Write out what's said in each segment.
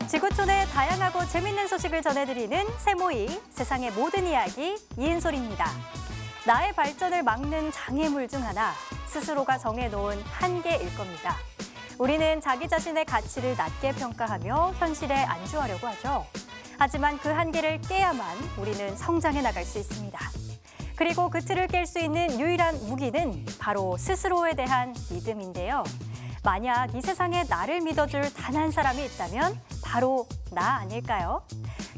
지구촌의 다양하고 재밌는 소식을 전해드리는 세모이 세상의 모든 이야기 이은솔입니다. 나의 발전을 막는 장애물 중 하나, 스스로가 정해놓은 한계일 겁니다. 우리는 자기 자신의 가치를 낮게 평가하며 현실에 안주하려고 하죠. 하지만 그 한계를 깨야만 우리는 성장해 나갈 수 있습니다. 그리고 그 틀을 깰 수 있는 유일한 무기는 바로 스스로에 대한 믿음인데요. 만약 이 세상에 나를 믿어줄 단 한 사람이 있다면 바로 나 아닐까요?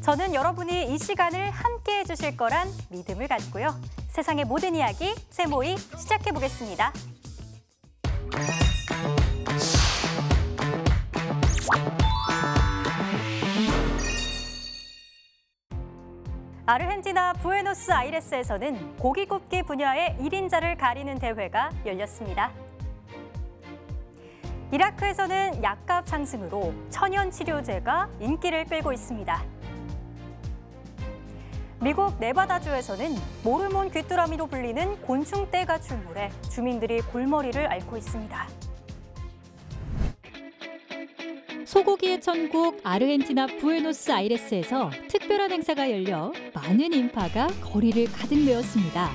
저는 여러분이 이 시간을 함께 해주실 거란 믿음을 갖고요. 세상의 모든 이야기, 세모이 시작해보겠습니다. 아르헨티나 부에노스아이레스에서는 고기 굽기 분야의 1인자를 가리는 대회가 열렸습니다. 이라크에서는 약값 상승으로 천연 치료제가 인기를 끌고 있습니다. 미국 네바다주에서는 모르몬 귀뚜라미로 불리는 곤충떼가 출몰해 주민들이 골머리를 앓고 있습니다. 소고기의 천국 아르헨티나 부에노스아이레스에서 특별한 행사가 열려 많은 인파가 거리를 가득 메웠습니다.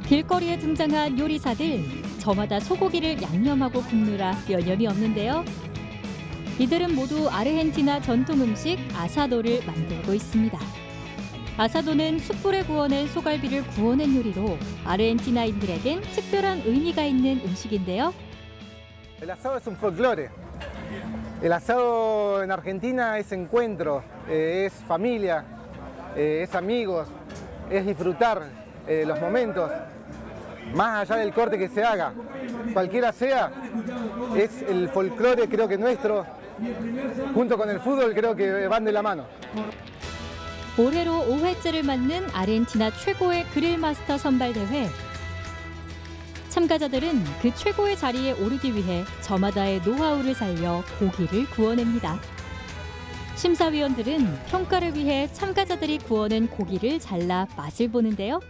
길거리에 등장한 요리사들, 저마다 소고기를 양념하고 굽느라 여념이 없는데요. 이들은 모두 아르헨티나 전통 음식 아사도를 만들고 있습니다. 아사도는 숯불에 구워낸 소갈비를 구워낸 요리로 아르헨티나인들에겐 특별한 의미가 있는 음식인데요. El asado es un folclore. El asado en Argentina es encuentro, es familia, es amigos, es disfrutar los momentos, más allá del corte que se haga, cualquiera sea, es el folclore creo que nuestro, junto con el fútbol creo que van de la mano. 올해로 5회째를 맞는 아르헨티나 최고의 그릴 마스터 선발대회. 참가자들은 그 최고의 자리에 오르기 위해 저마다의 노하우를 살려 고기를 구워냅니다. 심사위원들은 평가를 위해 참가자들이 구워낸 고기를 잘라 맛을 보는데요.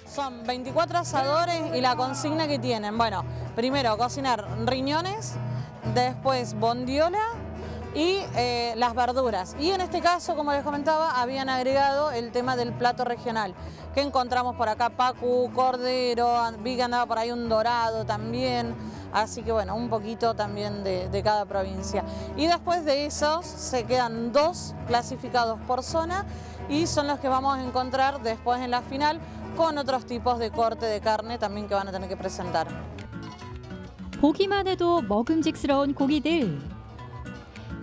Son 24 asadores y la consigna que tienen, bueno, primero cocinar riñones, después bondiola y las verduras. Y en este caso, como les comentaba, habían agregado el tema del plato regional, que encontramos por acá pacu, cordero, vi que andaba por ahí un dorado también, así que bueno, un poquito también de cada provincia. Y después de esos se quedan 2 clasificados por zona y son los que vamos a encontrar después en la final con otros tipos de corte de carne también que van a tener que presentar. 보기만 해도 먹음직스러운 고기들.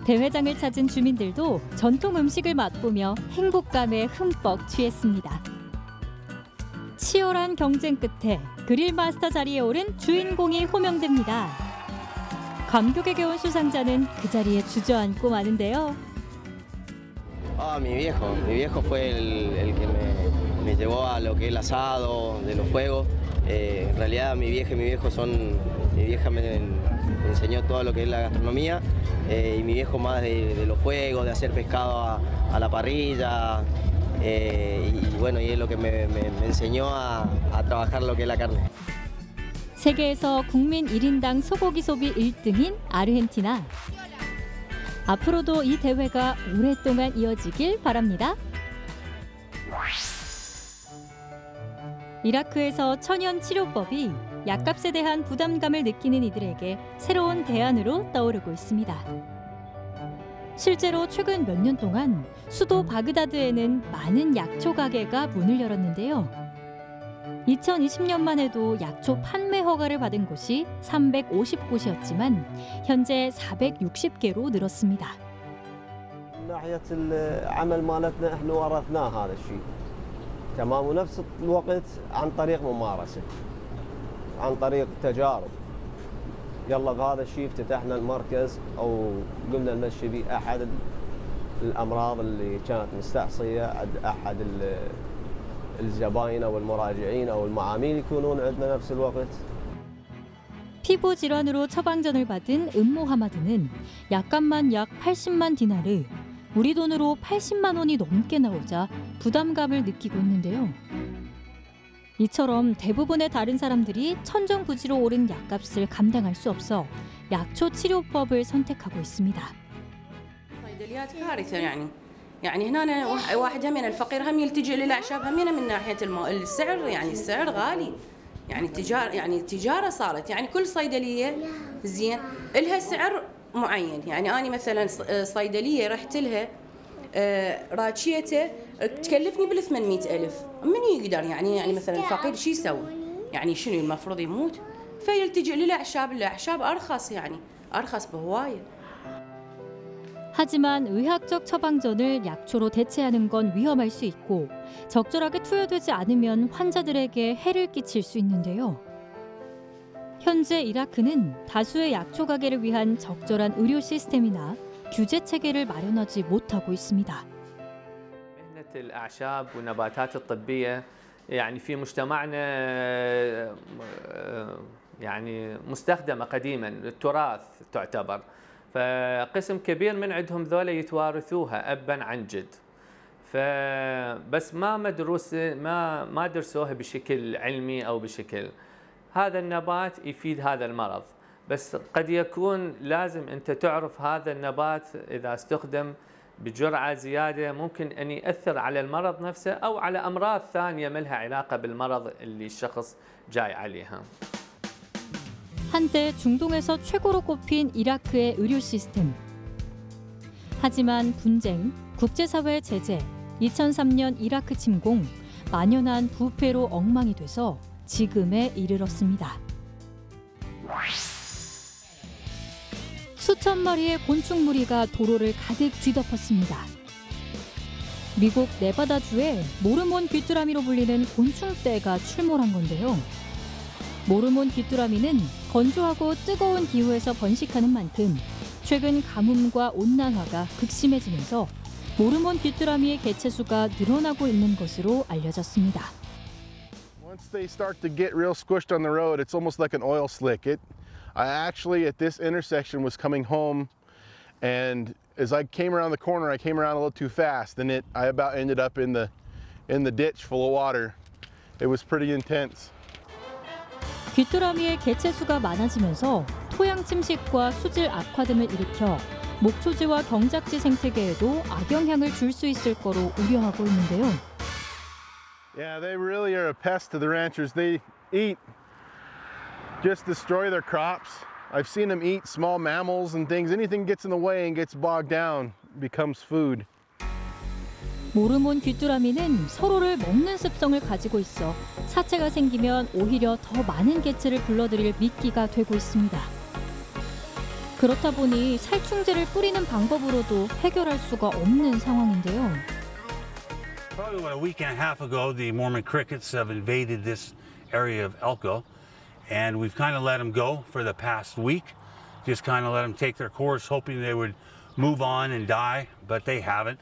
대회장을 찾은 주민들도 전통 음식을 맛보며 행복감에 흠뻑 취했습니다. 치열한 경쟁 끝에 그릴 마스터 자리에 오른 주인공이 호명됩니다. 감격에 겨운 수상자는 그 자리에 주저앉고 마는데요. Mi viejo fue el que me llevó a lo que es el asado, de los fuegos. En realidad mi vieja y mi vieja me enseñó todo lo que es la gastronomía y mi viejo más de los fuegos, de hacer pescado a la parrilla y bueno, y es lo que me enseñó a trabajar lo que es la carne. 세계에서 국민 1인당 소고기 소비 1등인 아르헨티나. 앞으로도 이 대회가 오랫동안 이어지길 바랍니다. 이라크에서 천연 치료법이 약값에 대한 부담감을 느끼는 이들에게 새로운 대안으로 떠오르고 있습니다. 실제로 최근 몇 년 동안 수도 바그다드에는 많은 약초 가게가 문을 열었는데요. 2020년만 해도 약초 판매 허가를 받은 곳이 350곳이었지만 현재 460개로 늘었습니다. ناحية العمل مالتنا احنا ورثناه هذا الشيء تمام ونفس الوقت عن طريق ممارسة عن طريق تجارب يلا بهذا الشيء افتتحنا المركز او قمنا نمشي به احد الامراض اللي كانت مستعصية عند احد الزباين او المراجعين او المعامل يكونون عندنا نفس الوقت. 피부 질환으로 처방전을 받은 음모하마드는 약값만 약 80만 디나르, 우리 돈으로 80만 원이 넘게 나오자 부담감을 느끼고 있는데요. 이처럼 대부분의 다른 사람들이 천정부지로 오른 약값을 감당할 수 없어 약초 치료법을 선택하고 있습니다. الصيدليات كارثة يعني هنا واحد همين الفقير هم يلتجئ للأعشاب همين من ناحية السعر، يعني السعر غالي، يعني التجارة صارت، يعني كل صيدلية زين لها سعر معين. يعني أنا مثلا صيدلية رحت لها راتشيته تكلفني بال 800,000، من يقدر يعني مثلا الفقير شو يسوي؟ يعني شنو المفروض يموت؟ فيلتجئ للأعشاب، الأعشاب أرخص، يعني أرخص بهواية. 하지만 의학적 처방전을 약초로 대체하는 건 위험할 수 있고 적절하게 투여되지 않으면 환자들에게 해를 끼칠 수 있는데요. 현재 이라크는 다수의 약초 가게를 위한 적절한 의료 시스템이나 규제 체계를 마련하지 못하고 있습니다. مهنة الأعشاب والنباتات الطبية يعني في مجتمعنا يعني مستخدمة قديما، التراث تعتبر، فقسم كبير من عندهم ذولا يتوارثوها أبا عن جد، فبس ما درسوها بشكل علمي أو بشكل. هذا النبات يفيد هذا المرض، بس قد يكون لازم أنت تعرف هذا النبات إذا استخدم بجرعة زيادة ممكن أن يأثر على المرض نفسه أو على أمراض ثانية ما لها علاقة بالمرض اللي الشخص جاي عليها. 한때 중동에서 최고로 꼽힌 이라크의 의료 시스템. 하지만 분쟁, 국제사회의 제재, 2003년 이라크 침공, 만연한 부패로 엉망이 돼서 지금에 이르렀습니다. 수천 마리의 곤충 무리가 도로를 가득 뒤덮었습니다. 미국 네바다주에 모르몬 귀뚜라미로 불리는 곤충떼가 출몰한 건데요. 모르몬 귀뚜라미는 건조하고 뜨거운 기후에서 번식하는 만큼 최근 가뭄과 온난화가 극심해지면서 모르몬 귀뚜라미의 개체수가 늘어나고 있는 것으로 알려졌습니다. Once they start to get real squished on the road, it's almost like an oil slick. I actually at this intersection was coming home, and as I came around the corner, I came around a little too fast, and I about ended up in the ditch full of water. It was pretty intense. 귀뚜라미의 개체수가 많아지면서 토양 침식과 수질 악화 등을 일으켜 목초지와 경작지 생태계에도 악영향을 줄 수 있을 거로 우려하고 있는데요. Yeah, they really are a pest to the ranchers. They just destroy their crops. I've seen them eat small mammals and things. Anything gets in the way and gets bogged down becomes food. 모르몬 귀뚜라미는 서로를 먹는 습성을 가지고 있어 사체가 생기면 오히려 더 많은 개체를 불러들일 미끼가 되고 있습니다. 그렇다 보니 살충제를 뿌리는 방법으로도 해결할 수가 없는 상황인데요. Probably about a week and a half ago, the Mormon crickets have invaded this area of Elko, and we've kind of let them go for the past week. Just kind of let them take their course, hoping they would move on and die, but they haven't.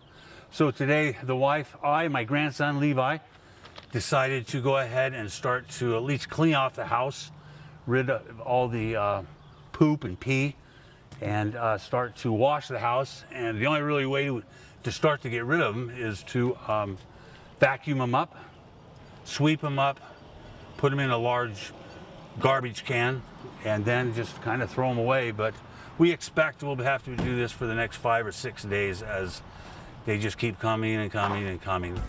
So today, the wife, my grandson, Levi, decided to go ahead and start to at least clean off the house, rid of all the poop and pee, and start to wash the house. And the only really way to start to get rid of them is to vacuum them up, sweep them up, put them in a large garbage can, and then just kind of throw them away. But we expect we'll have to do this for the next 5 or 6 days as they just keep coming and coming and coming.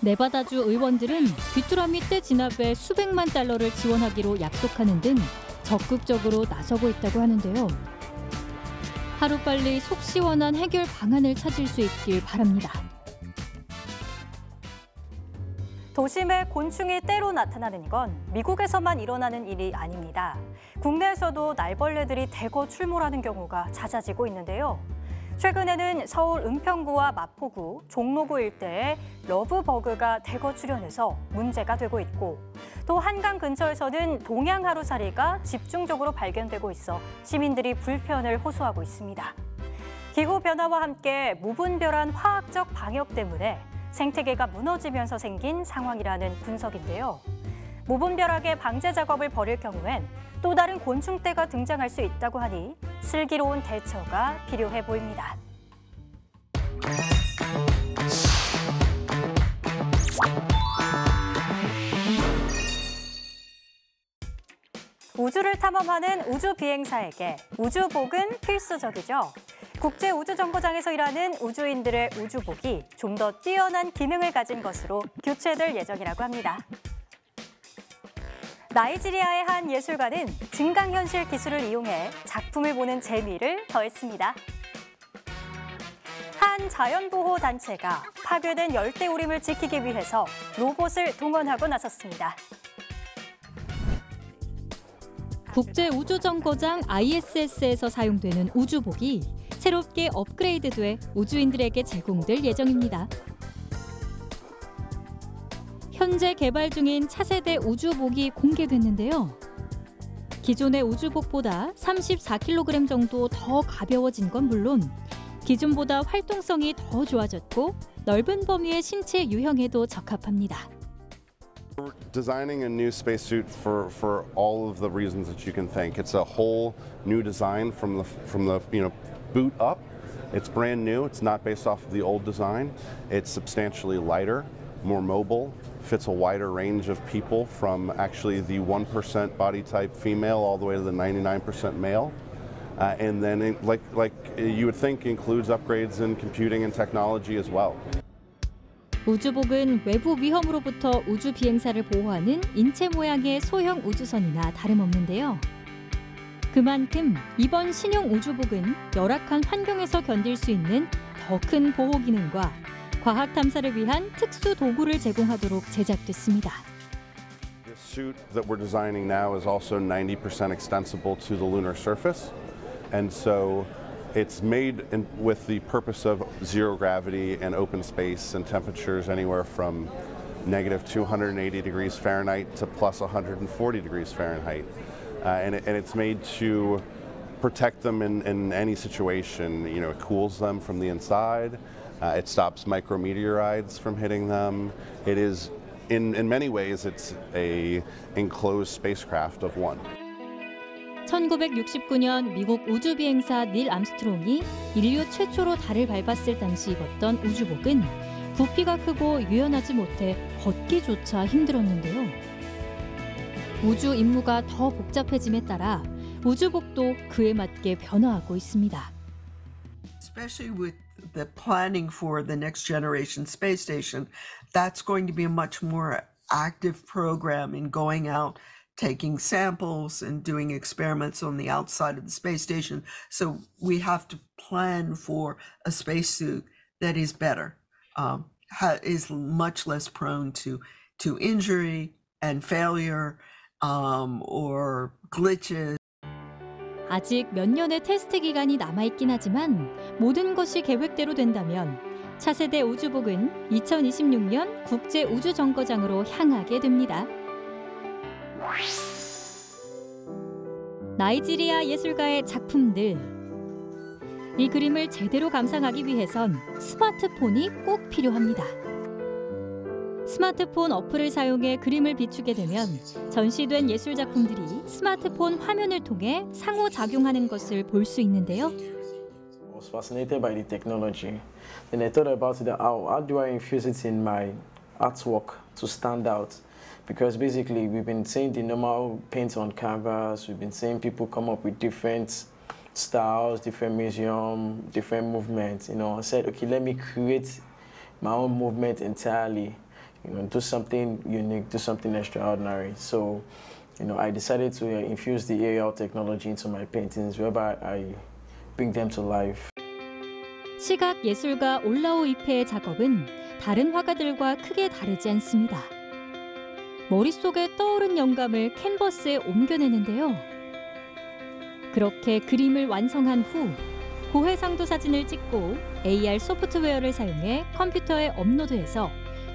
네바다주 의원들은 귀뚜라미 떼 진압에 수백만 달러를 지원하기로 약속하는 등 적극적으로 나서고 있다고 하는데요. 하루빨리 속 시원한 해결 방안을 찾을 수 있길 바랍니다. 도심에 곤충이 때로 나타나는 건 미국에서만 일어나는 일이 아닙니다. 국내에서도 날벌레들이 대거 출몰하는 경우가 잦아지고 있는데요. 최근에는 서울 은평구와 마포구, 종로구 일대에 러브버그가 대거 출현해서 문제가 되고 있고 또 한강 근처에서는 동양 하루살이가 집중적으로 발견되고 있어 시민들이 불편을 호소하고 있습니다. 기후변화와 함께 무분별한 화학적 방역 때문에 생태계가 무너지면서 생긴 상황이라는 분석인데요. 무분별하게 방제 작업을 벌일 경우엔 또 다른 곤충떼가 등장할 수 있다고 하니 슬기로운 대처가 필요해 보입니다. 우주를 탐험하는 우주 비행사에게 우주복은 필수적이죠. 국제우주정거장에서 일하는 우주인들의 우주복이 좀 더 뛰어난 기능을 가진 것으로 교체될 예정이라고 합니다. 나이지리아의 한 예술가는 증강현실 기술을 이용해 작품을 보는 재미를 더했습니다. 한 자연보호단체가 파괴된 열대우림을 지키기 위해서 로봇을 동원하고 나섰습니다. 국제우주정거장 ISS에서 사용되는 우주복이 새롭게 업그레이드돼 우주인들에게 제공될 예정입니다. 현재 개발 중인 차세대 우주복이 공개됐는데요. 기존의 우주복보다 34kg 정도 더 가벼워진 건 물론 기존보다 활동성이 더 좋아졌고 넓은 범위의 신체 유형에도 적합합니다. We're designing a new spacesuit for all of the reasons that you can think. It's a whole new design from the boot up. It's brand new. It's not based off of the old design. It's substantially lighter, more mobile, fits a wider range of people from actually the 1% body type female all the way to the 99% male. And then, like you would think, includes upgrades in computing and technology as well. 우주복은 외부 위험으로부터 우주 비행사를 보호하는 인체 모양의 소형 우주선이나 다름없는데요. 그만큼 이번 신형 우주복은 열악한 환경에서 견딜 수 있는 더 큰 보호 기능과 과학 탐사를 위한 특수 도구를 제공하도록 제작됐습니다. This suit that we're designing now is also 90% extensible to the lunar surface. And so it's made with the purpose of zero gravity and open space and temperatures anywhere from negative 280 degrees Fahrenheit to plus 140 degrees Fahrenheit. And it's made to protect them in any situation. You know, it cools them from the inside. It stops micrometeorites from hitting them. It is, in many ways, it's a enclosed spacecraft of one. 1969년 미국 우주비행사 닐 암스트롱이 인류 최초로 달을 밟았을 당시 입었던 우주복은 부피가 크고 유연하지 못해 걷기조차 힘들었는데요. 우주 임무가 더 복잡해짐에 따라 우주복도 그에 맞게 변화하고 있습니다. Especially with the planning for the next generation space station, that's going to be a much more active program in going out, taking samples and doing experiments on the outside of the space station. So we have to plan for a spacesuit that is better, is much less prone to injury and failure or glitches. 아직 몇 년의 테스트 기간이 남아있긴 하지만 모든 것이 계획대로 된다면 차세대 우주복은 2026년 국제우주정거장으로 향하게 됩니다. 나이지리아 예술가의 작품들. 이 그림을 제대로 감상하기 위해선 스마트폰이 꼭 필요합니다. 스마트폰 어플을 사용해 그림을 비추게 되면 전시된 예술 작품들이 스마트폰 화면을 통해 상호작용하는 것을 볼 수 있는데요. I was fascinated by the technology. Then I thought about it, how do I infuse it in my artwork to stand out? Because basically we've been seeing the normal paint on canvas, we've been seeing people come up with different styles, different museum, different movements. You know, I said, okay, let me create my own movement entirely. You know, do something unique, do something extraordinary. So, you know, I decided to infuse the AR technology into my paintings, whereby I bring them to life. 시각 예술가 올라오 이페의 작업은 다른 화가들과 크게 다르지 않습니다. 머릿속에 떠오른 영감을 캔버스에 옮겨내는데요. 그렇게 그림을 완성한 후 고해상도 사진을 찍고 AR 소프트웨어를 사용해 컴퓨터에 업로드해서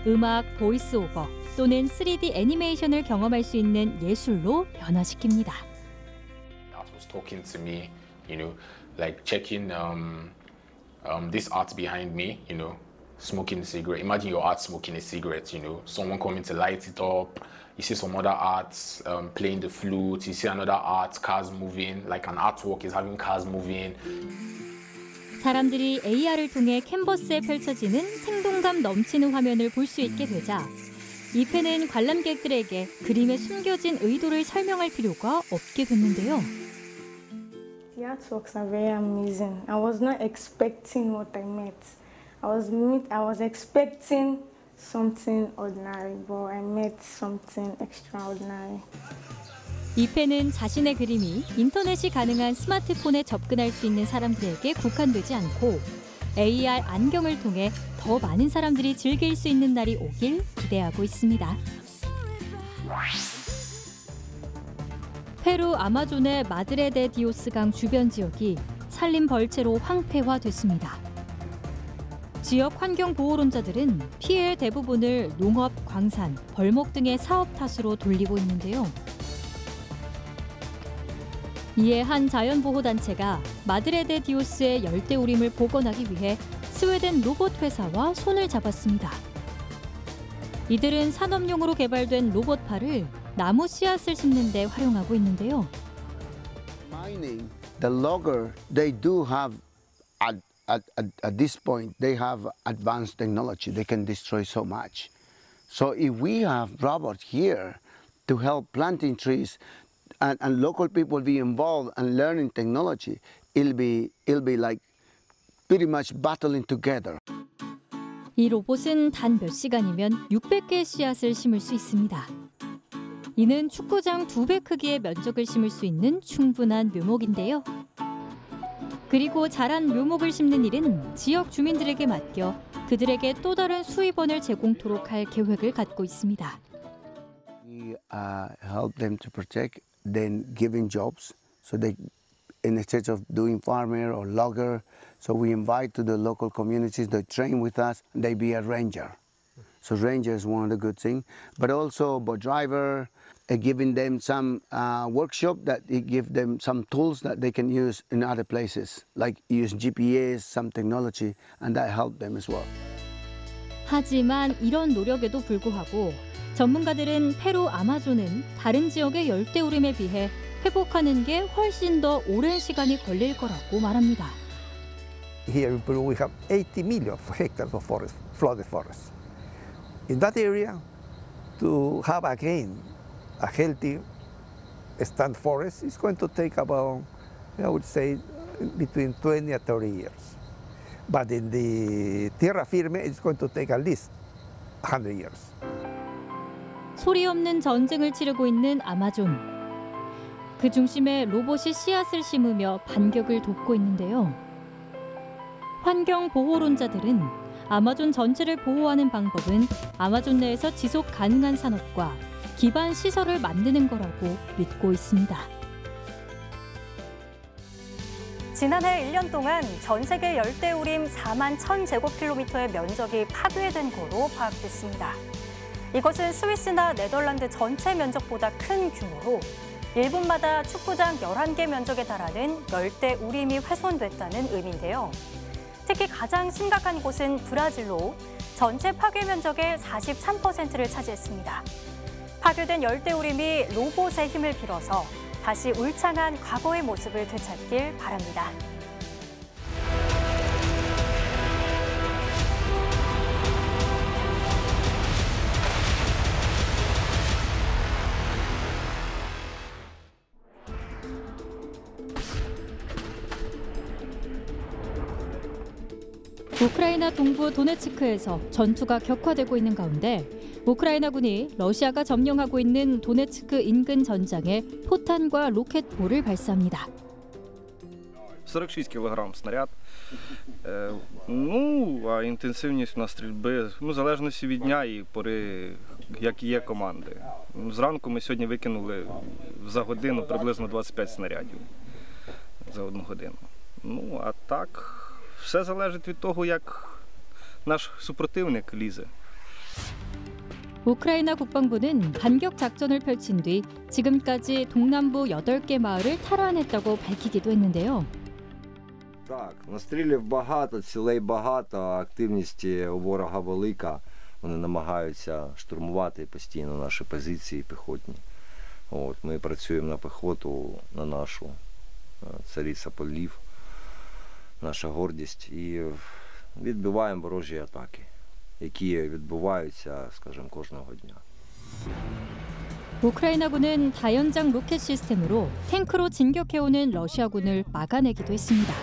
음악, 보이스오버 또는 3D 애니메이션을 경험할 수 있는 예술로 변화시킵니다. Art was talking to me, you know, like checking this art behind me, you know, smoking a cigarette. Imagine your art smoking a cigarette, you know, someone coming to light it up. You see some other arts playing the flute. You see another art, cars moving, like an artwork is having cars moving. 사람들이 AR을 통해 캔버스에 펼쳐지는 생동감 넘치는 화면을 볼 수 있게 되자 이페는 관람객들에게 그림에 숨겨진 의도를 설명할 필요가 없게 됐는데요. The artworks are very amazing. I was not expecting what I met. I was expecting something ordinary, but I met something extraordinary. 이 펜은 자신의 그림이 인터넷이 가능한 스마트폰에 접근할 수 있는 사람들에게 국한되지 않고 AR 안경을 통해 더 많은 사람들이 즐길 수 있는 날이 오길 기대하고 있습니다. 페루 아마존의 마드레 디오스 강 주변 지역이 산림 벌채로 황폐화됐습니다. 지역 환경 보호론자들은 피해의 대부분을 농업, 광산, 벌목 등의 사업 탓으로 돌리고 있는데요. 이에 한 자연보호단체가 마드레 디오스의 열대우림을 복원하기 위해 스웨덴 로봇 회사와 손을 잡았습니다. 이들은 산업용으로 개발된 로봇팔을 나무 씨앗을 심는 데 활용하고 있는데요. Mining, the logger, they do have at this point they have advanced technology. They can destroy so much. So if we have robots here to help planting trees and local people be involved and learning technology, it'll be like pretty much battling together. 이 로봇은 단 몇 시간이면 600개의 씨앗을 심을 수 있습니다. 이는 축구장 2배 크기의 면적을 심을 수 있는 충분한 묘목인데요. 그리고 자란 묘목을 심는 일은 지역 주민들에게 맡겨 그들에게 또 다른 수입원을 제공토록 할 계획을 갖고 있습니다. We help them to protect, then giving jobs. So they, instead of doing farmer or logger, so we invite to the local communities. They train with us. And they be a ranger. So ranger is one of the good things. But also boat driver, giving them some workshop that give them some tools that they can use in other places, like use GPS, some technology, and that help them as well. 하지만 이런 노력에도 불구하고 전문가들은 페루 아마존은 다른 지역의 열대우림에 비해 회복하는 게 훨씬 더 오랜 시간이 걸릴 거라고 말합니다. Here in Peru we have 80 million hectares of forest, flooded forest. In that area, to have again a healthy stand forest is going to take about, I would say, between 20 and 30 years. But in the tierra firme, it's going to take at least 100 years. 소리 없는 전쟁을 치르고 있는 아마존. 그 중심에 로봇이 씨앗을 심으며 반격을 돕고 있는데요. 환경보호론자들은 아마존 전체를 보호하는 방법은 아마존 내에서 지속 가능한 산업과 기반 시설을 만드는 거라고 믿고 있습니다. 지난해 1년 동안 전 세계 열대우림 4만 1,000제곱킬로미터의 면적이 파괴된 거로 파악됐습니다. 이것은 스위스나 네덜란드 전체 면적보다 큰 규모로 1분마다 축구장 11개 면적에 달하는 열대우림이 훼손됐다는 의미인데요. 특히 가장 심각한 곳은 브라질로 전체 파괴 면적의 43%를 차지했습니다. 파괴된 열대우림이 로봇의 힘을 빌어서 다시 울창한 과거의 모습을 되찾길 바랍니다. 우크라이나 동부 도네츠크에서 전투가 격화되고 있는 가운데 우크라이나군이 러시아가 점령하고 있는 도네츠크 인근 전장에 포탄과 로켓포를 발사합니다. 46 кг снаряд. А інтенсивність у нас стрільби, в залежності від дня і пори, як є команди. Зранку ми сьогодні викинули за годину приблизно 25 снарядів за одну годину. А так все залежить від того, як наш супротивник лізе. 우크라이나 국방부는 반격 작전을 펼친 뒤 지금까지 동남부 8개 마을을 탈환했다고 밝히기도 했는데요. Так, настрілів багато, цілей багато, активність у ворога велика. Вони намагаються штурмувати постійно наші позиції піхотні. Ми працюємо на піхоту, на нашу цариця полів, наша гордість і відбиваємо ворожі атаки, які відбуваються, скажімо, кожного дня. 우크라이나군은 다연장 로켓 시스템으로 탱크로 진격해오는 러시아군을 막아내기도 했습니다.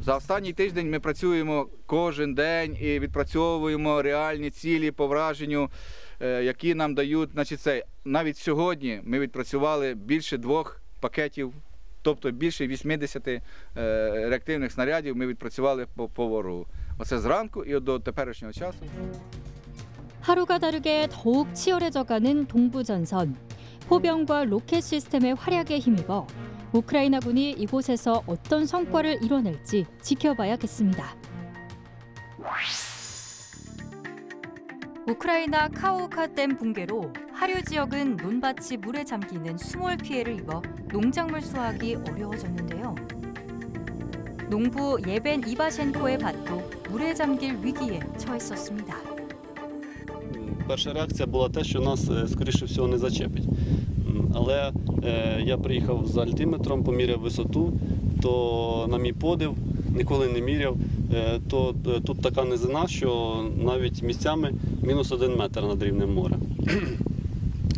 За останній тиждень ми працюємо кожен день і відпрацьовуємо реальні цілі по враженню, які нам дають. Навіть сьогодні ми відпрацювали більше 2 пакетів, тобто більше 80 реактивних снарядів ми відпрацювали по ворогу. Оце зранку і до теперішнього часу. 하루가 다르게 더욱 치열해져가는 동부전선. 포병과 로켓 시스템의 활약에 힘입어 우크라이나군이 이곳에서 어떤 성과를 이뤄낼지 지켜봐야겠습니다. 우크라이나 카호카 댐 붕괴로 하류 지역은 논밭이 물에 잠기는 수몰 피해를 입어 농작물 수확이 어려워졌는데요. 농부 예벤 이바셴코의 밭도 물에 잠길 위기에 처했었습니다. Перша реакція була те, що нас, скоріше всього, не зачепить. Але я приїхав з альтиметром, поміряв висоту, то на мій подив, ніколи не міряв, то тут така низина, що навіть місцями -1 метр над рівнем моря.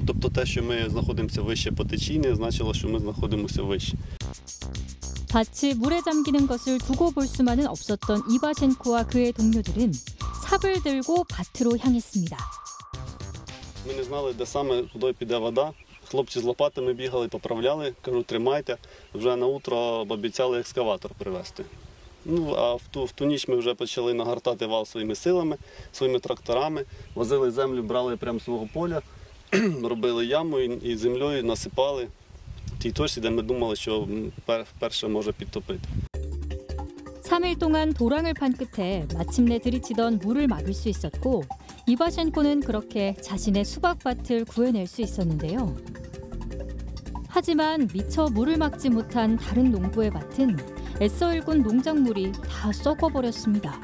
Тобто те, що ми знаходимося вище по течії, значило, що ми знаходимося вище. 밭이 물에 잠기는 것을 두고 볼 수만은 없었던 이바셴코와 그의 동료들은 삽을 들고 밭으로 향했습니다. Ми не знали, де саме туди піде вода. Хлопці з лопатами бігали, поправляли, кажу, тримайте. Вже на утро обіцяли екскаватор привезти. А в ту ніч ми вже почали нагортати вал своїми силами, своїми тракторами, возили землю, брали прямо з свого поля, робили яму і землею насипали в тій точці, де ми думали, що вперше може підтопити. 3일 동안 도랑을 판 끝에 마침내 들이치던 물을 막을 수 있었고 이바셴코는 그렇게 자신의 수박밭을 구해낼 수 있었는데요. 하지만 미처 물을 막지 못한 다른 농부의 밭은 애써 일군 농작물이 다 썩어버렸습니다.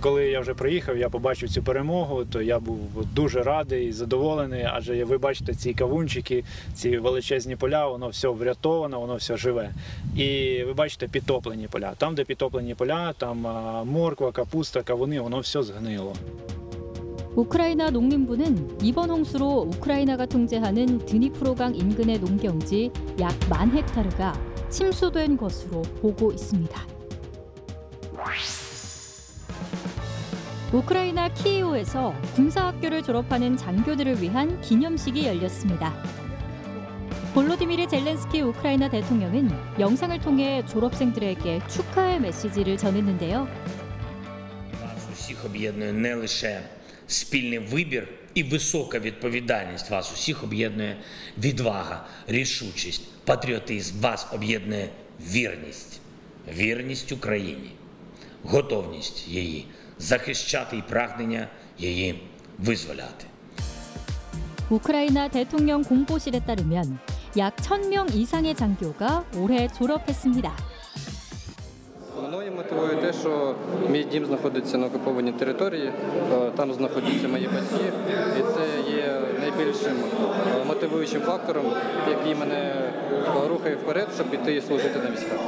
Коли я вже приїхав, я побачив цю перемогу, то я був дуже радий і задоволений, адже ви бачите ці кавунчики, ці величезні поля, воно все врятовано, воно все живе. І ви бачите підтоплені поля. Там, де підтоплені поля, там морква, капуста, кавуни, воно все згнило. 우크라이나 농림부는 이번 홍수로 우크라이나가 통제하는 드니프로강 인근의 농경지 약 10,000헥타르가 침수된 것으로 보고 있습니다. 우크라이나 키이우에서 군사학교를 졸업하는 장교들을 위한 기념식이 열렸습니다. 볼로디미르 젤렌스키 우크라이나 대통령은 영상을 통해 졸업생들에게 축하의 메시지를 전했는데요. Вас усіх об'єднує не лише спільний вибір і висока відповідальність. Вас усіх об'єднує відвага, рішучість, патріотизм. Вас об'єднує вірність. Вірність Україні, готовність її захищати і прагнення її визволяти. 우크라이나 대통령 공보실에 따르면 약 1,000명 이상의 장교가 올해 졸업했습니다. Мною мотивує те, що мій дім знаходиться на окупованій території, там знаходяться мої батьки, і це є найбільшим мотивуючим фактором, який мене рухає вперед, щоб піти і служити на військах.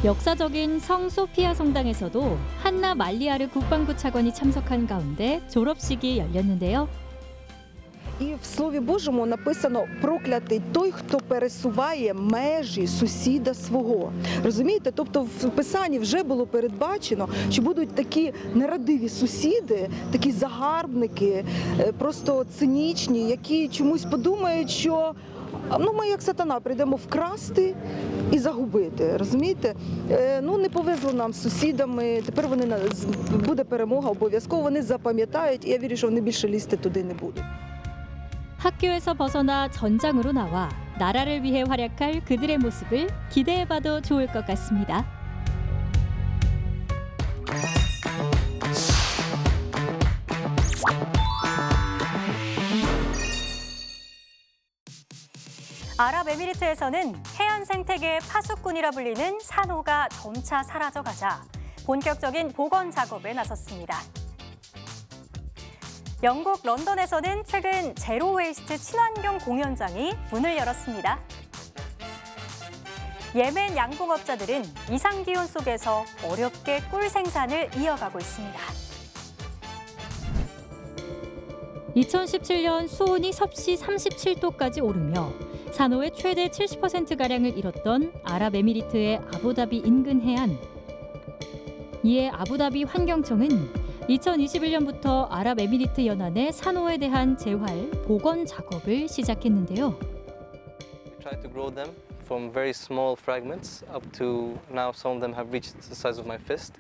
역사적인 성소피아 성당에서도 한나 말리아르 국방부 차관이 참석한 가운데 졸업식이 열렸는데요. І в Слові Божому написано «проклятий той, хто пересуває межі сусіда свого». Розумієте? Тобто в Писанні вже було передбачено, що будуть такі нерадиві сусіди, такі загарбники, просто цинічні, які чомусь подумають, що ми як сатана прийдемо вкрасти і загубити, розумієте? Не повезло нам з сусідами, тепер буде перемога обов'язково, вони запам'ятають, і я вірю, що вони більше лізти туди не будуть. 학교에서 벗어나 전장으로 나와 나라를 위해 활약할 그들의 모습을 기대해봐도 좋을 것 같습니다. 아랍에미리트에서는 해안 생태계의 파수꾼이라 불리는 산호가 점차 사라져가자 본격적인 복원 작업에 나섰습니다. 영국 런던에서는 최근 제로 웨이스트 친환경 공연장이 문을 열었습니다. 예멘 양봉업자들은 이상기온 속에서 어렵게 꿀 생산을 이어가고 있습니다. 2017년 수온이 섭씨 37도까지 오르며 산호의 최대 70%가량을 잃었던 아랍에미리트의 아부다비 인근 해안. 이에 아부다비 환경청은 2021년부터 아랍에미리트 연안의 산호에 대한 재활, 복원 작업을 시작했는데요. We try to grow them from very small fragments up to now some of them have reached the size of my fist.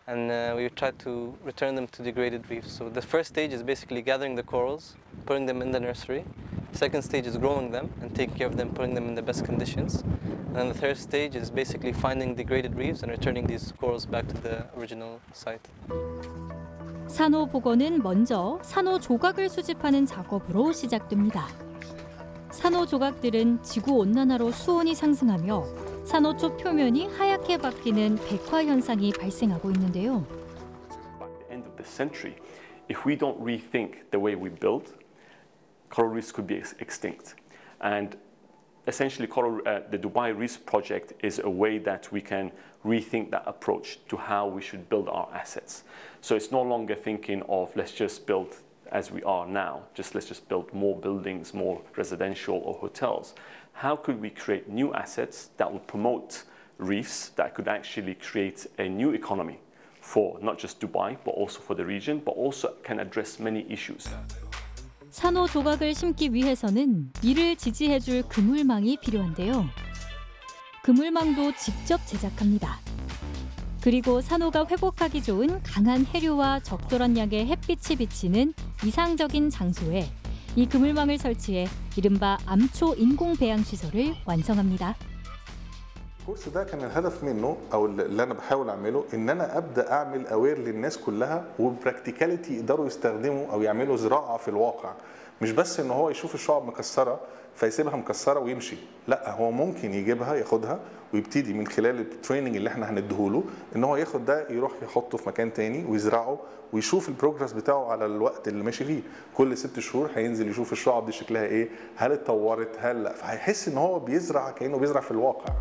And we try to return them to degraded reefs. So the first stage is basically gathering the corals, putting them in the nursery. Second stage is growing them and taking care of them, putting them in the best conditions. And then the third stage is basically finding degraded reefs and returning these corals back to the original site. 산호 복원은 먼저 산호 조각을 수집하는 작업으로 시작됩니다. 산호 조각들은 지구 온난화로 수온이 상승하며 산호초 표면이 하얗게 바뀌는 백화 현상이 발생하고 있는데요. By the end of the century, if we don't rethink the way we build, coral reefs could be extinct. And essentially, the Dubai Reefs Project is a way that we can rethink that approach to how we should build our assets. So it's no longer thinking of let's just build as we are now, let's just build more buildings, more residential or hotels. How could we create new assets that will promote reefs that could actually create a new economy for not just Dubai, but also for the region, but also can address many issues. 산호 조각을 심기 위해서는 이를 지지해줄 그물망이 필요한데요. 그물망도 직접 제작합니다. 그리고 산호가 회복하기 좋은 강한 해류와 적절한 양의 햇빛이 비치는 이상적인 장소에 이 그물망을 설치해 이른바 암초 인공 배양 시설을 완성합니다. الكورس ده كان الهدف منه او اللي انا بحاول اعمله ان انا ابدا اعمل اوير للناس كلها وبراكتيكاليتي يقدروا يستخدموا او يعملوا زراعه في الواقع مش بس ان هو يشوف الشعب مكسره فيسيبها مكسره ويمشي لا هو ممكن يجيبها ياخدها ويبتدي من خلال التريننج اللي احنا هنديهوله ان هو ياخد ده يروح يحطه في مكان تاني ويزرعه ويشوف البروجرس بتاعه على الوقت اللي ماشي فيه كل 6 شهور هينزل يشوف الشعب دي شكلها ايه هل اتطورت هل لا فهيحس ان هو بيزرع كانه بيزرع في الواقع.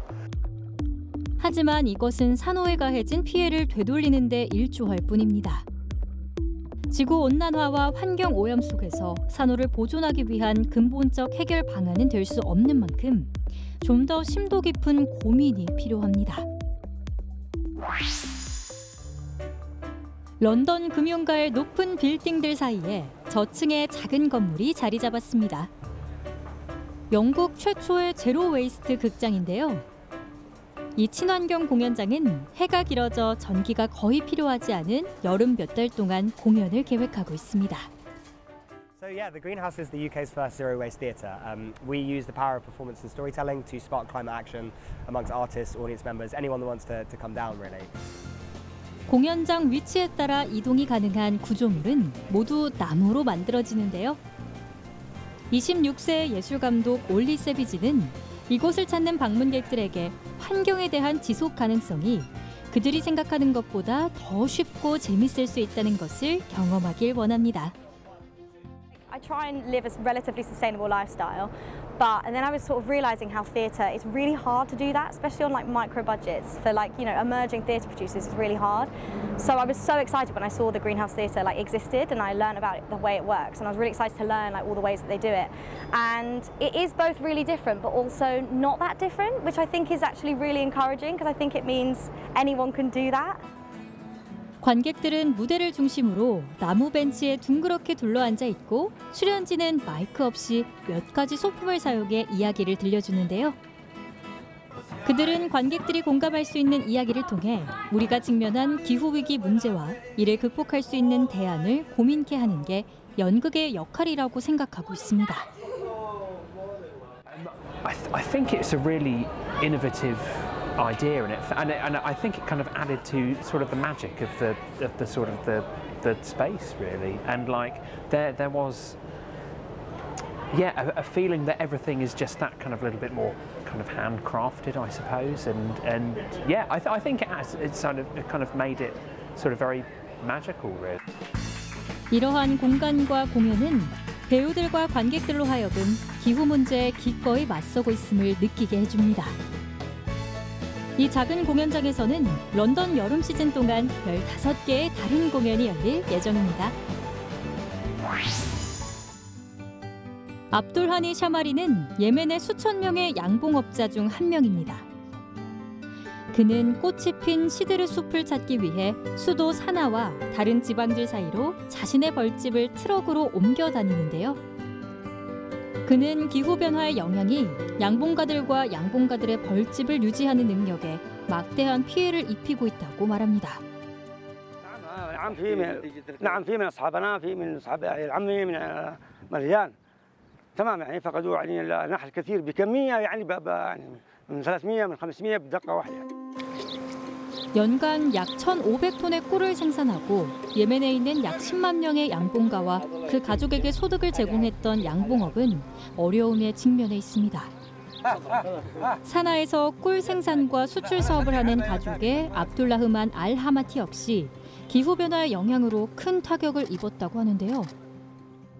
하지만 이것은 산호에 가해진 피해를 되돌리는 데 일조할 뿐입니다. 지구온난화와 환경오염 속에서 산호를 보존하기 위한 근본적 해결 방안은 될 수 없는 만큼 좀 더 심도 깊은 고민이 필요합니다. 런던 금융가의 높은 빌딩들 사이에 저층의 작은 건물이 자리 잡았습니다. 영국 최초의 제로 웨이스트 극장인데요. 이 친환경 공연장은 해가 길어져 전기가 거의 필요하지 않은 여름 몇 달 동안 공연을 계획하고 있습니다. So yeah, the Greenhouse is the UK's first zero waste theatre. We use the power of performance and storytelling to spark climate action amongst artists, audience members, anyone that wants to come down really. 공연장 위치에 따라 이동이 가능한 구조물은 모두 나무로 만들어지는데요. 26세 예술감독 올리 세비지는 이곳을 찾는 방문객들에게 환경에 대한 지속 가능성이 그들이 생각하는 것보다 더 쉽고 재밌을 수 있다는 것을 경험하길 원합니다. I try and live a relatively sustainable lifestyle, and then I was sort of realizing how theatre is really hard to do that, especially on like micro budgets for like emerging theatre producers. It's really hard. So I was so excited when I saw the Greenhouse Theatre existed, and I learned about it, the way it works, and I was really excited to learn all the ways that they do it. And it is both really different, but also not that different, which I think is actually really encouraging because I think it means anyone can do that. 관객들은 무대를 중심으로 나무 벤치에 둥그렇게 둘러앉아 있고 출연진은 마이크 없이 몇 가지 소품을 사용해 이야기를 들려주는데요. 그들은 관객들이 공감할 수 있는 이야기를 통해 우리가 직면한 기후위기 문제와 이를 극복할 수 있는 대안을 고민케 하는 게 연극의 역할이라고 생각하고 있습니다. I think it's a really innovative idea in it, and I think it kind of added to sort of the magic of the sort of the space really, and there was a feeling that everything is just that kind of little bit more kind of handcrafted, I suppose, and I think it's kind of made it sort of very magical really. 이러한 공간과 공연은 배우들과 관객들로 하여금 기후 문제에 기꺼이 맞서고 있음을 느끼게 해줍니다. 이 작은 공연장에서는 런던 여름 시즌 동안 15개의 다른 공연이 열릴 예정입니다. 압돌하니 샤마리는 예멘의 수천 명의 양봉업자 중 한 명입니다. 그는 꽃이 핀 시드르 숲을 찾기 위해 수도 사나와 다른 지방들 사이로 자신의 벌집을 트럭으로 옮겨 다니는데요. 그는 기후변화의 영향이 양봉가들과 양봉가들의 벌집을 유지하는 능력에 막대한 피해를 입히고 있다고 말합니다. نعم في من اصحابنا في من اصحاب العمي من مليان تمام يعني فقدوا يعني النحل كثير بكميه يعني من 300 من 500 بدقه واحده. 연간 약 1,500톤의 꿀을 생산하고 예멘에 있는 약 10만 명의 양봉가와 그 가족에게 소득을 제공했던 양봉업은 어려움에 직면해 있습니다. 사나에서 꿀 생산과 수출 사업을 하는 가족의 압둘라흐만 알 하마티 역시 기후변화의 영향으로 큰 타격을 입었다고 하는데요.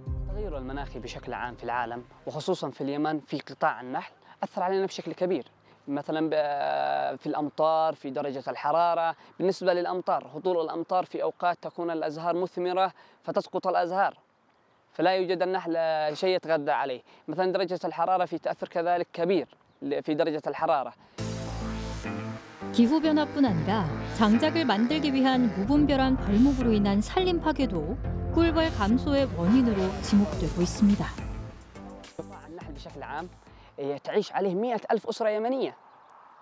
التغير المناخي بشكل عام في العالم وخصوصا في اليمن في قطاع النحل أثر علينا بشكل كبير. مثلا في الأمطار في درجة الحرارة بالنسبة للأمطار هطول الأمطار في أوقات تكون الأزهار مثمرة فتسقط الأزهار فلا يوجد النحل شيء يتغذى عليه مثلا درجة الحرارة في تأثر كذلك كبير في درجة الحرارة 기후변화뿐 아니라 장작을 만들기 위한 무분별한 벌목으로 인한 산림 파괴도 꿀벌 감소의 원인으로 지목되고 있습니다. النحل بشكل عام تعيش عليه 100,000 أسرة يمنية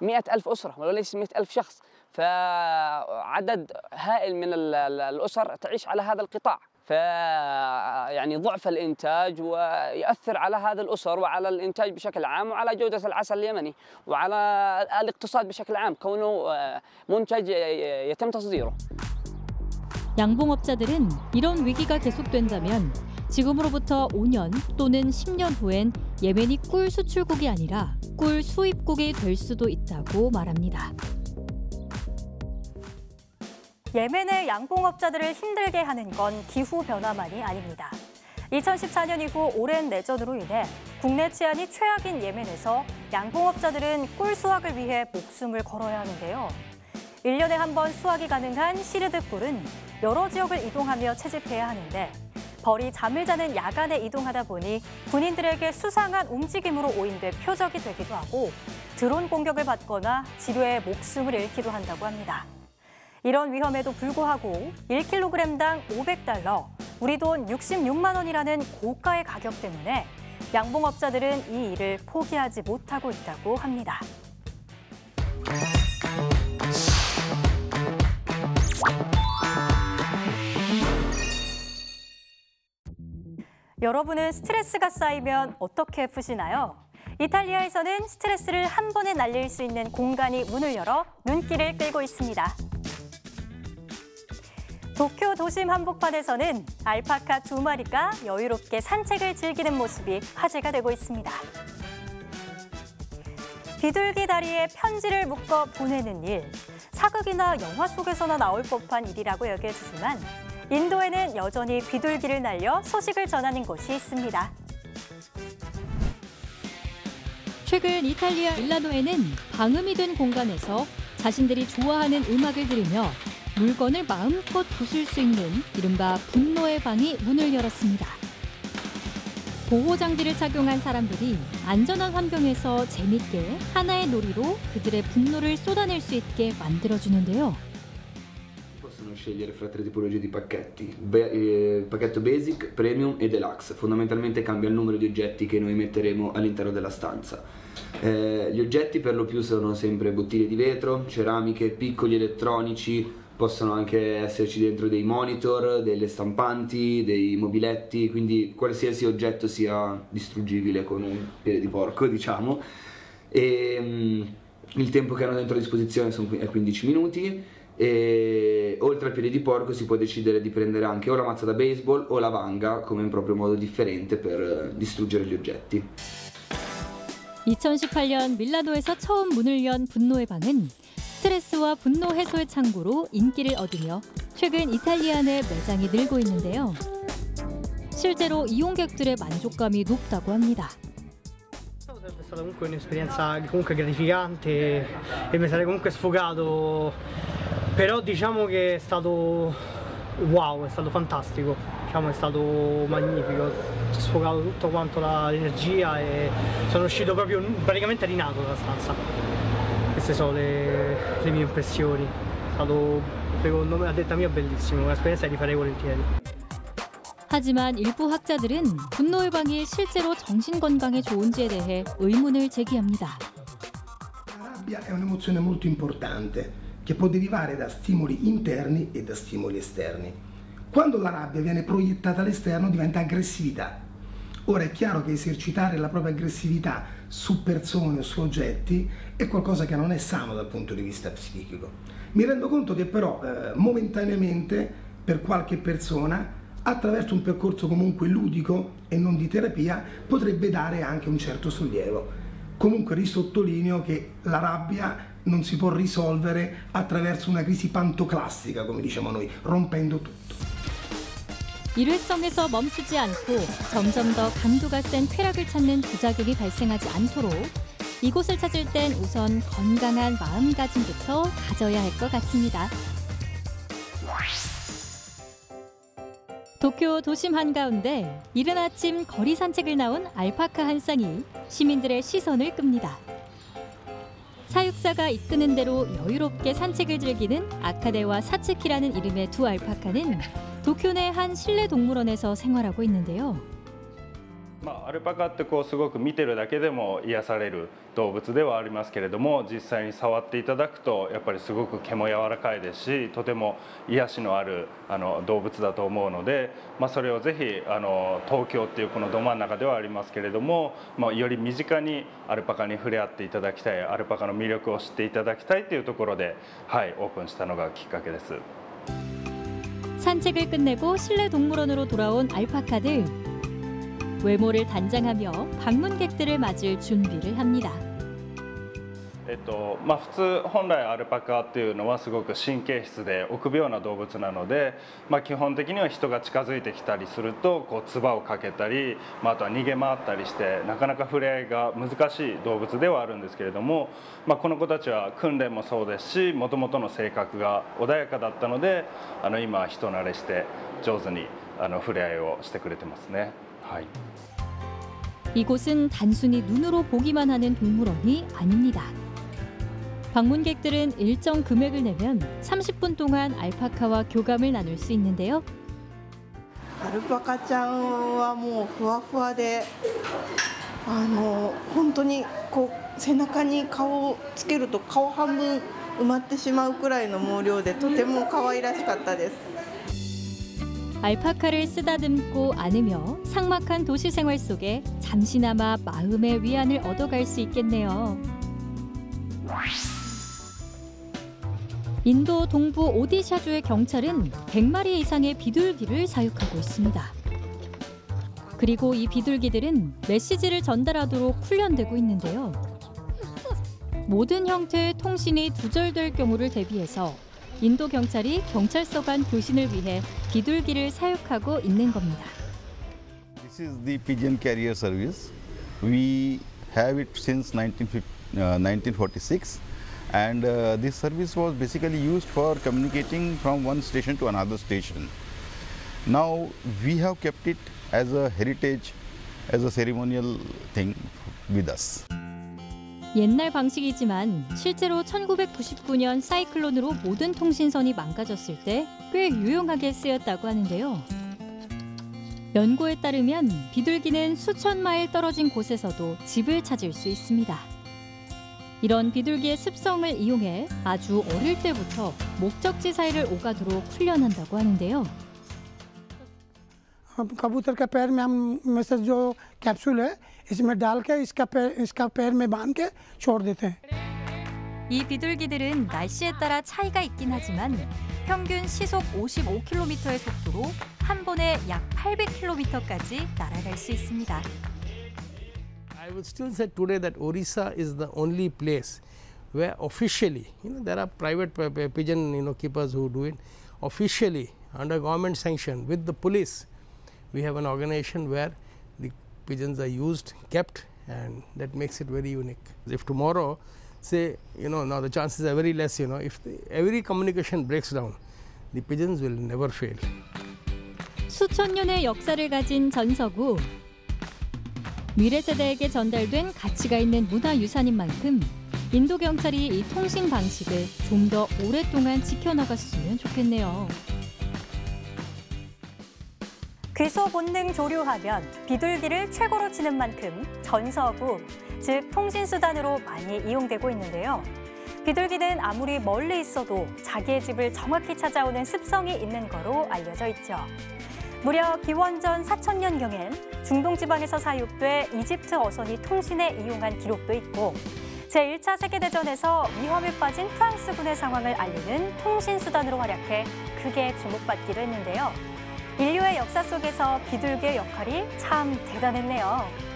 100,000 أسرة وليس 100,000 شخص فعدد هائل من الأسر تعيش على هذا القطاع يعني ضعف الإنتاج ويؤثر على هذه الأسر وعلى الإنتاج بشكل عام وعلى جودة العسل اليمني وعلى الاقتصاد بشكل عام كونه منتج يتم تصديره. 양봉업자들은 이런 위기가 계속된다면 지금으로부터 5년 또는 10년 후엔 예멘이 꿀 수출국이 아니라 꿀 수입국이 될 수도 있다고 말합니다. 예멘의 양봉업자들을 힘들게 하는 건 기후변화만이 아닙니다. 2014년 이후 오랜 내전으로 인해 국내 치안이 최악인 예멘에서 양봉업자들은 꿀 수확을 위해 목숨을 걸어야 하는데요. 1년에 한 번 수확이 가능한 시르드 꿀은 여러 지역을 이동하며 채집해야 하는데 벌이 잠을 자는 야간에 이동하다 보니 군인들에게 수상한 움직임으로 오인돼 표적이 되기도 하고 드론 공격을 받거나 지뢰에 목숨을 잃기도 한다고 합니다. 이런 위험에도 불구하고 1kg당 500달러, 우리 돈 66만 원이라는 고가의 가격 때문에 양봉업자들은 이 일을 포기하지 못하고 있다고 합니다. 여러분은 스트레스가 쌓이면 어떻게 푸시나요? 이탈리아에서는 스트레스를 한 번에 날릴 수 있는 공간이 문을 열어 눈길을 끌고 있습니다. 도쿄 도심 한복판에서는 알파카 2마리가 여유롭게 산책을 즐기는 모습이 화제가 되고 있습니다. 비둘기 다리에 편지를 묶어 보내는 일, 사극이나 영화 속에서나 나올 법한 일이라고 여겨지지만 인도에는 여전히 비둘기를 날려 소식을 전하는 곳이 있습니다. 최근 이탈리아 밀라노에는 방음이 된 공간에서 자신들이 좋아하는 음악을 들으며 물건을 마음껏 부술 수 있는 이른바 분노의 방이 문을 열었습니다. 보호장비를 착용한 사람들이 안전한 환경에서 재밌게 하나의 놀이로 그들의 분노를 쏟아낼 수 있게 만들어주는데요. Possono scegliere fra tre tipologie di pacchetti, pacchetto basic, premium e deluxe. Fondamentalmente cambia il numero di oggetti che noi metteremo all'interno della stanza. Gli oggetti per lo più sono sempre bottiglie di vetro, ceramiche, piccoli elettronici, possono anche esserci dentro dei monitor, delle stampanti, dei mobiletti, quindi qualsiasi oggetto sia distruggibile con un piede di porco, diciamo. E il tempo che hanno dentro a disposizione è 15 minuti. E oltre al piede di porco si può decidere di prendere anche o la mazza da baseball o la vanga come un proprio modo differente per distruggere gli oggetti. 2018년 밀라노에서 처음 문을 연 분노의 방은 스트레스와 분노 해소의 창구로 인기를 얻으며 최근 이탈리아 내 매장이 늘고 있는데요. 실제로 이용객들의 만족감이 높다고 합니다. È stata comunque un'esperienza comunque gratificante e mi sarei comunque sfogato, però diciamo che è stato wow, è stato fantastico, diciamo, è stato magnifico, ci ho sfogato tutto quanto l'energia e sono uscito proprio praticamente rinato dalla stanza. Queste sono le mie impressioni, è stato secondo me a detta mia bellissimo, un'esperienza che rifarei volentieri. 하지만 일부 학자들은 분노 해방이 실제로 정신 건강에 좋은지에 대해 의문을 제기합니다. La rabbia è un'emozione molto importante che può derivare da stimoli interni e da stimoli esterni. Quando la rabbia viene proiettata all'esterno diventa aggressività. Ora è chiaro che esercitare la propria aggressività su persone o su oggetti è qualcosa che non è sano dal punto di vista psichico. Mi rendo conto che però momentaneamente per qualche persona attraverso un percorso comunque ludico e non di terapia potrebbe dare anche un certo sollievo. Comunque risottolineo che la rabbia non si può risolvere attraverso una crisi pantoclassica, come diciamo noi, rompendo tutto. 일회성에서 멈추지 않고 점점 더 강도가 센 쾌락을 찾는 부작용이 발생하지 않도록 이곳을 찾을 땐 우선 건강한 마음가짐부터 가져야 할 것 같습니다. 도쿄 도심 한가운데 이른 아침 거리 산책을 나온 알파카 한 쌍이 시민들의 시선을 끕니다. 사육사가 이끄는 대로 여유롭게 산책을 즐기는 아카데와 사츠키라는 이름의 두 알파카는 도쿄 내 한 실내 동물원에서 생활하고 있는데요. アルパカってすごく見てるだけでも癒される動物ではありますけれども、実際に触っていただくとやっぱりすごく毛も柔らかいですし、とても癒しのある動物だと思うので、それをぜひ東京っていうこのど真ん中ではありますけれども、より身近にアルパカに触れ合っていただきたい、アルパカの魅力を知っていただきたいというところで、オープンしたのがきっかけです。 산책을 끝내고 실내 동물원으로 돌아온 알파카들. 외모를 단장하며 방문객들을 맞을 준비를 합니다. 普通本来アルパカっていうのはすごく神経質で臆病な動物なので、基本的には人が近づいてきたりすると唾をかけたり、あとは逃げ回ったりしてなかなか触れ合いが難しい動物ではあるんですけれども、この子たちは訓練もそうですし、もともとの性格が穏やかだったので、今は人慣れして上手に触れ合いをしてくれてますね。はい。 이곳은 단순히 눈으로 보기만 하는 동물원이 아닙니다. 방문객들은 일정 금액을 내면 30분 동안 알파카와 교감을 나눌 수 있는데요. アルパカちゃんはもうふわふわで、本当に背中に顔をつけると顔半分埋まってしまうくらいの毛量でとても可愛らしかったです。 알파카를 쓰다듬고 안으며 삭막한 도시 생활 속에 잠시나마 마음의 위안을 얻어갈 수 있겠네요. 인도 동부 오디샤주의 경찰은 100마리 이상의 비둘기를 사육하고 있습니다. 그리고 이 비둘기들은 메시지를 전달하도록 훈련되고 있는데요. 모든 형태의 통신이 두절될 경우를 대비해서 인도 경찰이 경찰서 간 교신을 위해 비둘기를 사육하고 있는 겁니다. This is the pigeon carrier service. We have it since 1946, and this service was basically used for communicating from one station to another station. Now we have kept it as a heritage, as a ceremonial thing with us. 옛날 방식이지만 실제로 1999년 사이클론으로 모든 통신선이 망가졌을 때 꽤 유용하게 쓰였다고 하는데요. 연구에 따르면 비둘기는 수천 마일 떨어진 곳에서도 집을 찾을 수 있습니다. 이런 비둘기의 습성을 이용해 아주 어릴 때부터 목적지 사이를 오가도록 훈련한다고 하는데요. कबूतर का पैर में हम में से जो कैप्सूल है इसमें डाल के इसका पैर में बांध के छोड़ देते हैं. 이 비둘기들은 날씨에 따라 차이가 있긴 하지만 평균 시속 55km의 속도로 한 번에 약 800km까지 날아갈 수 있습니다. I would still say today that Orissa is the only place where officially, there are private pigeon keepers who do it. Officially, under government sanction with the police, we have an organization where the pigeons are used, kept, and that makes it very unique. If tomorrow, say, now the chances are very less, if every communication breaks down, the pigeons will never fail. 수천 년의 역사를 가진 전서구. 미래 세대에게 전달된 가치가 있는 문화유산인 만큼 인도 경찰이 이 통신 방식을 좀 더 오랫동안 지켜나갔으면 좋겠네요. 귀소 본능 조류하면 비둘기를 최고로 치는 만큼 전서구, 즉 통신수단으로 많이 이용되고 있는데요. 비둘기는 아무리 멀리 있어도 자기의 집을 정확히 찾아오는 습성이 있는 거로 알려져 있죠. 무려 기원전 4000년경엔 중동 지방에서 사육돼 이집트 어선이 통신에 이용한 기록도 있고 제1차 세계대전에서 위험에 빠진 프랑스군의 상황을 알리는 통신수단으로 활약해 크게 주목받기도 했는데요. 인류의 역사 속에서 비둘기의 역할이 참 대단했네요.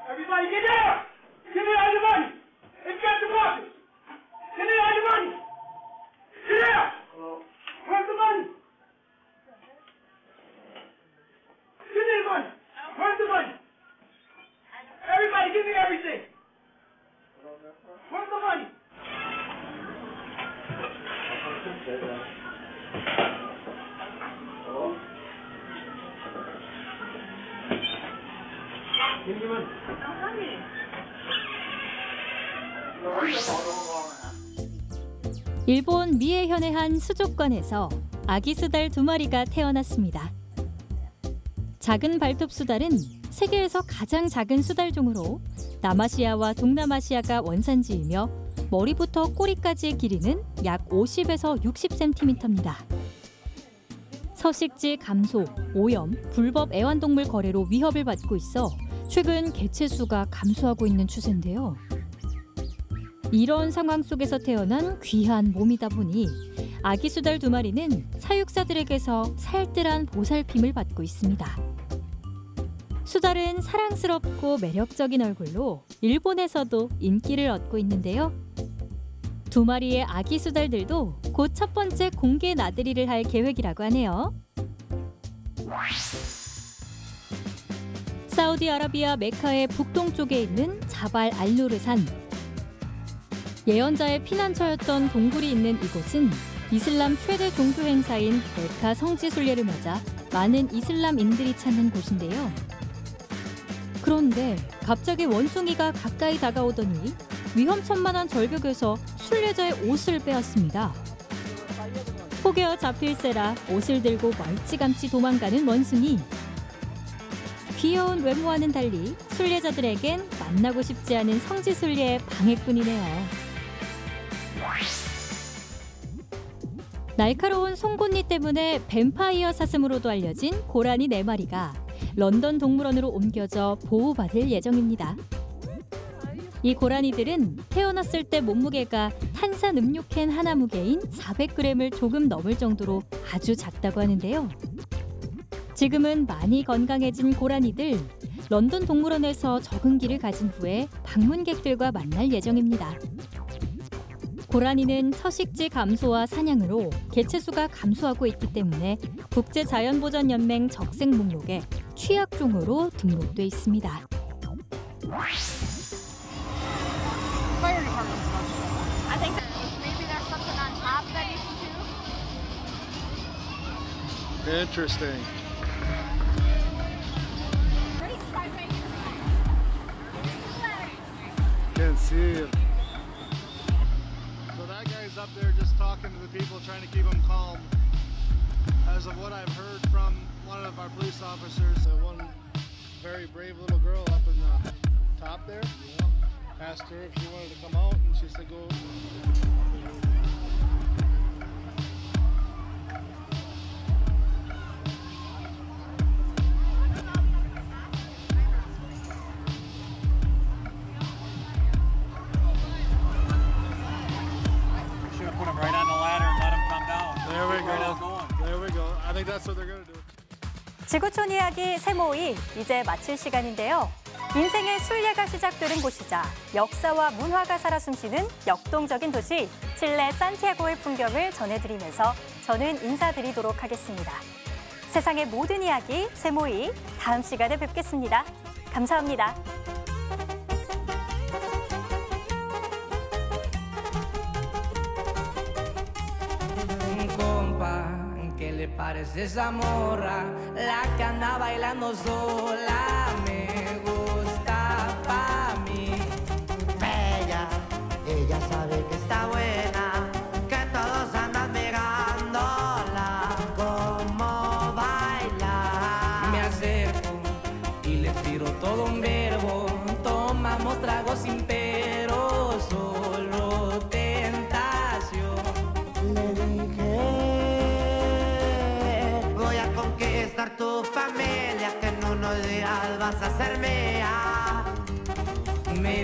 Everybody get down! Give me all your money! It's got the boxes! Give me all your money! Get down! Where's the money? Give me the money! Where's the money? Everybody give me everything! Where's the money? Give me your money. 일본 미에현의 한 수족관에서 아기 수달 2마리가 태어났습니다. 작은 발톱 수달은 세계에서 가장 작은 수달종으로 남아시아와 동남아시아가 원산지이며 머리부터 꼬리까지의 길이는 약 50에서 60cm입니다. 서식지 감소, 오염, 불법 애완동물 거래로 위협을 받고 있어 최근 개체 수가 감소하고 있는 추세인데요. 이런 상황 속에서 태어난 귀한 몸이다 보니 아기 수달 2마리는 사육사들에게서 살뜰한 보살핌을 받고 있습니다. 수달은 사랑스럽고 매력적인 얼굴로 일본에서도 인기를 얻고 있는데요. 2마리의 아기 수달들도 곧 첫 번째 공개 나들이를 할 계획이라고 하네요. 사우디아라비아 메카의 북동쪽에 있는 자발 알누르산. 예언자의 피난처였던 동굴이 있는 이곳은 이슬람 최대 종교 행사인 메카 성지 순례를 맞아 많은 이슬람인들이 찾는 곳인데요. 그런데 갑자기 원숭이가 가까이 다가오더니 위험천만한 절벽에서 순례자의 옷을 빼앗습니다. 혹여 잡힐세라 옷을 들고 멀찌감치 도망가는 원숭이. 귀여운 외모와는 달리 순례자들에겐 만나고 싶지 않은 성지 순례의 방해꾼이네요. 날카로운 송곳니 때문에 뱀파이어 사슴으로도 알려진 고라니 4마리가 런던 동물원으로 옮겨져 보호받을 예정입니다. 이 고라니들은 태어났을 때 몸무게가 탄산음료캔 하나 무게인 400g을 조금 넘을 정도로 아주 작다고 하는데요. 지금은 많이 건강해진 고라니들, 런던 동물원에서 적응기를 가진 후에 방문객들과 만날 예정입니다. 고라니는 서식지 감소와 사냥으로 개체수가 감소하고 있기 때문에 국제자연보전연맹 적색 목록에 취약종으로 등록돼 있습니다. Fire department's about. I think maybe there's something on top that you can do. Interesting. Can't see it. So that guy's up there just talking to the people, trying to keep them calm. As of what I've heard from one of our police officers, one very brave little girl up in the top there, asked her if she wanted to come out, and she said go. Should have put him right on the ladder and let him come down. There we go. There we go. I think that's what they're going to do. 지구촌 이야기 세모이 이제 마칠 시간인데요. 인생의 순례가 시작되는 곳이자 역사와 문화가 살아 숨쉬는 역동적인 도시 칠레 산티아고의 풍경을 전해드리면서 저는 인사드리도록 하겠습니다. 세상의 모든 이야기 세모이 다음 시간에 뵙겠습니다. 감사합니다. ¿Qué le parece esa morra? La que anda bailando sola me gusta pa' mí. Bella, ella sabe que está buena, que todos andan pegándola. Como baila. Me acerco y le tiro todo un verbo. Tomamos tragos sin pero, solo tentación. Le dije, conquistar tu familia, que en unos días vas a ser mía. Mi